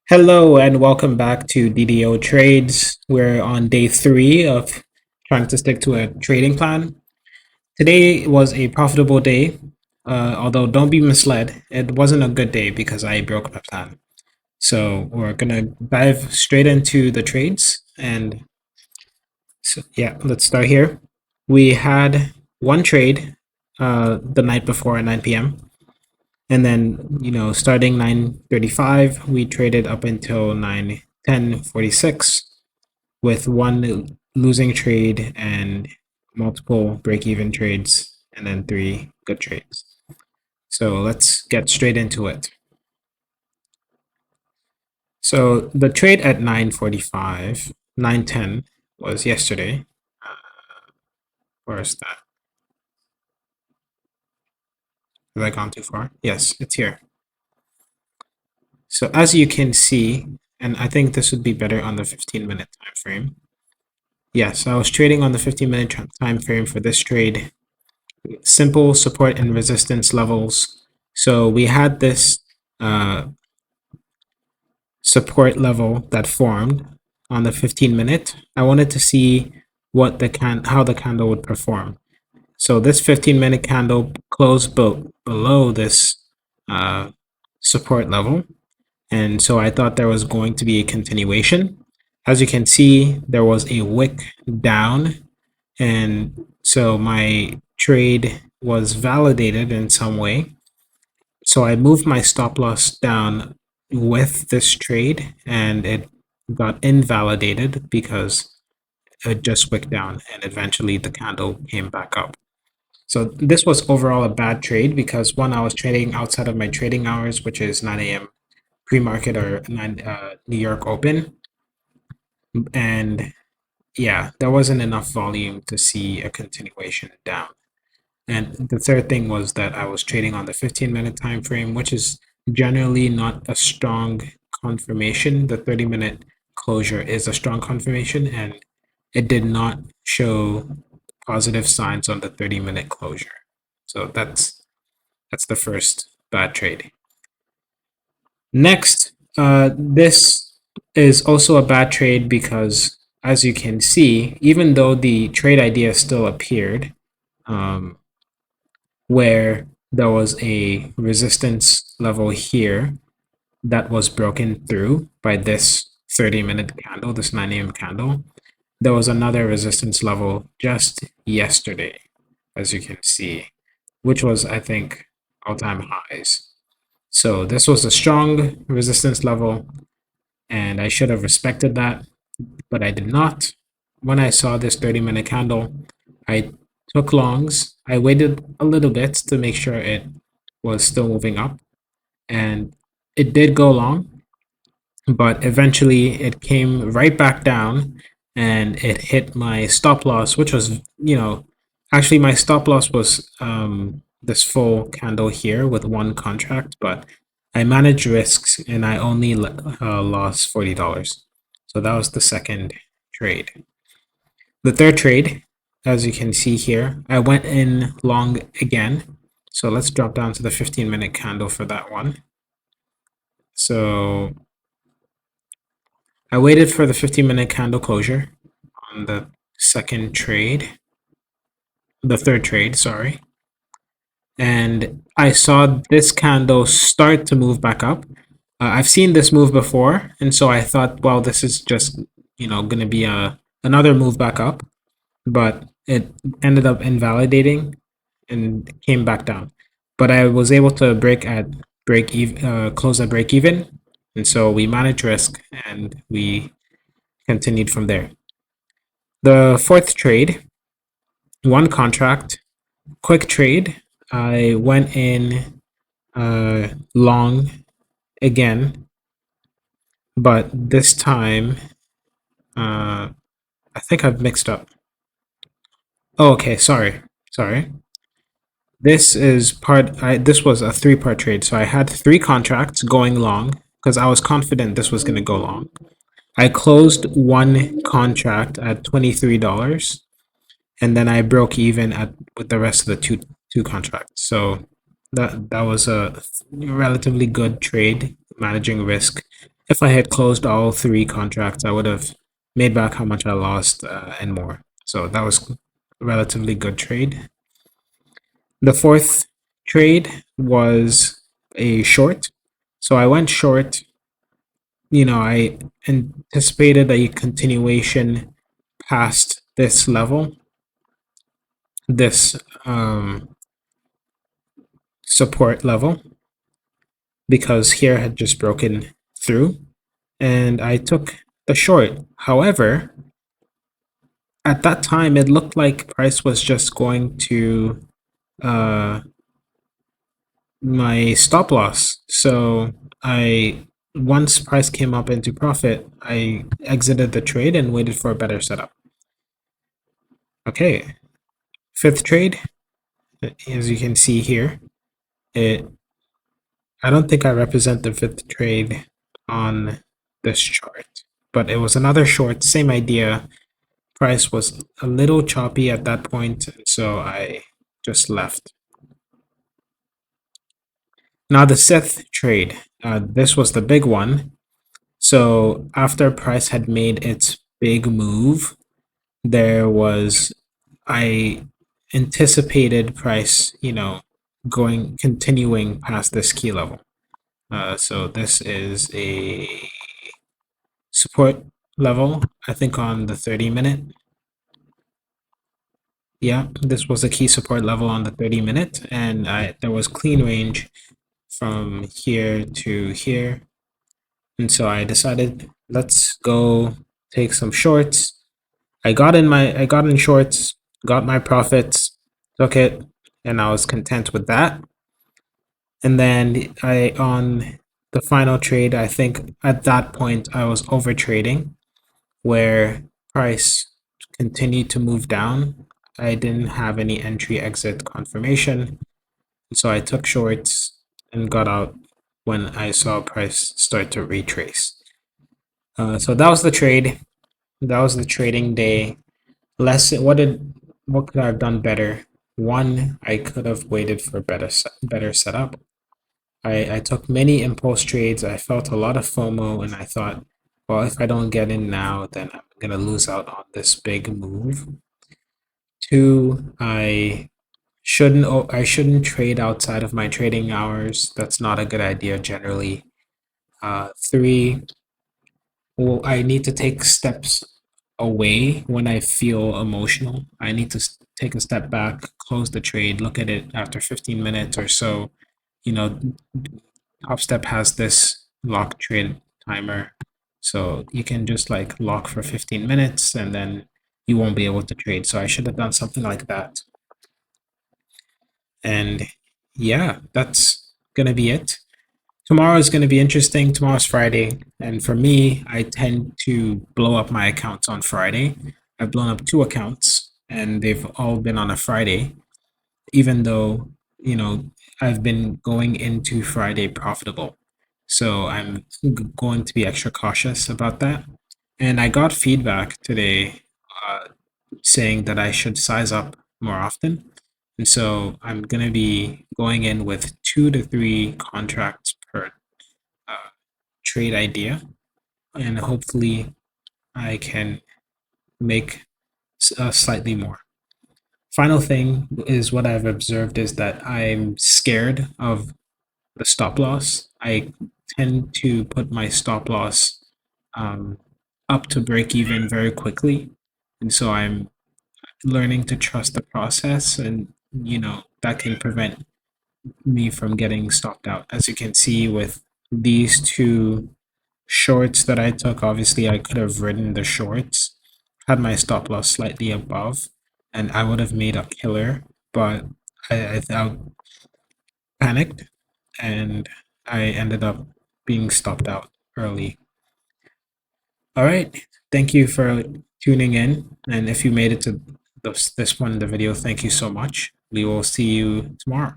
Hello and welcome back to DDO Trades. We're on day three of trying to stick to a trading plan. Today was a profitable day, although don't be misled. It wasn't a good day because I broke my plan. So we're gonna dive straight into the trades. And so, yeah, let's start here. We had one trade the night before at 9 p.m. And then, starting 9:35, we traded up until 9:10:46 with one losing trade and multiple break-even trades and then three good trades. So let's get straight into it. So the trade at 9:45, 9:10 was yesterday. Where is that? Have I gone too far? Yes, it's here. So as you can see, and I think this would be better on the 15-minute time frame. Yes, I was trading on the 15-minute time frame for this trade. Simple support and resistance levels. So we had this support level that formed on the 15-minute. I wanted to see how the candle would perform. So this 15-minute candle closed below this support level. And so I thought there was going to be a continuation. As you can see, there was a wick down. And so my trade was validated in some way. So I moved my stop loss down with this trade and it got invalidated because it just wicked down and eventually the candle came back up. So this was overall a bad trade because one, I was trading outside of my trading hours, which is 9 a.m. pre-market or New York open. And yeah, there wasn't enough volume to see a continuation down. And the third thing was that I was trading on the 15-minute time frame, which is generally not a strong confirmation. The 30-minute closure is a strong confirmation, and it did not show positive signs on the 30-minute closure. So that's the first bad trade. Next, this is also a bad trade because, as you can see, even though the trade idea still appeared, where there was a resistance level here that was broken through by this 30-minute candle, this 9 a.m. candle. There was another resistance level just yesterday, as you can see, which was, I think, all-time highs. So this was a strong resistance level, and I should have respected that, but I did not. When I saw this 30-minute candle, I took longs. I waited a little bit to make sure it was still moving up, and it did go long, but eventually it came right back down and it hit my stop loss, which was, actually my stop loss was this full candle here with one contract, but I managed risks and I only lost $40. So that was the second trade. The third trade, as you can see here, I went in long again. So let's drop down to the 15-minute candle for that one. So I waited for the 15-minute candle closure on the third trade, sorry. And I saw this candle start to move back up. I've seen this move before, and so I thought, well, this is just, going to be another move back up, but it ended up invalidating and came back down. But I was able to close at break even, and so we managed risk and we continued from there. The fourth trade, one contract, quick trade. I went in long again, but this time I think I've mixed up. Oh, okay, sorry. This is this was a three-part trade, so I had three contracts going long because I was confident this was going to go long. I closed one contract at $23, and then I broke even with the rest of the two contracts. So that was a relatively good trade, managing risk If I had closed all 3 contracts, I would have made back how much I lost and more. So that was a relatively good trade. The fourth trade was a short. So I went short. I anticipated a continuation past this level, this support level, because here had just broken through, and I took the short. However, at that time, it looked like price was just going to uh, my stop loss. So once price came up into profit, I exited the trade and waited for a better setup. Okay, fifth trade, as you can see here, I don't think I represent the fifth trade on this chart, but it was another short, same idea. Price was a little choppy at that point, so I just left. Now the sixth trade, this was the big one. So after price had made its big move, I anticipated price, continuing past this key level. So this is a support level, I think on the 30-minute. Yeah, this was a key support level on the 30-minute, and there was clean range from here to here. And so I decided, let's go take some shorts. I got in shorts, got my profits, took it, and I was content with that. And then on the final trade, I think at that point I was over trading, where price continued to move down. I didn't have any entry exit confirmation, so I took shorts and got out when I saw price start to retrace. So that was the trade. That was the trading day. What could I have done better? One, I could have waited for better setup. I took many impulse trades. I felt a lot of FOMO, and I thought, well, if I don't get in now, then I'm gonna lose out on this big move. Two, I shouldn't trade outside of my trading hours. That's not a good idea generally. Three, well, I need to take steps away when I feel emotional. I need to take a step back, close the trade, look at it after 15 minutes or so. Top Step has this lock trade timer, so you can just like lock for 15 minutes and then you won't be able to trade. So I should have done something like that. And yeah, that's gonna be it. Tomorrow is going to be interesting. Tomorrow's Friday. And for me, I tend to blow up my accounts on Friday. I've blown up 2 accounts and they've all been on a Friday, even though, I've been going into Friday profitable. So I'm going to be extra cautious about that. And I got feedback today saying that I should size up more often. And so I'm going to be going in with 2 to 3 contracts per trade idea, and hopefully I can make slightly more. Final thing is what I've observed is that I'm scared of the stop loss. I tend to put my stop loss up to break even very quickly. And so I'm learning to trust the process, and that can prevent me from getting stopped out. As you can see with these 2 shorts that I took, obviously I could have ridden the shorts, had my stop loss slightly above, and I would have made a killer, but I panicked and I ended up being stopped out early. All right, thank you for tuning in, and if you made it to this point in the video, thank you so much. We will see you tomorrow.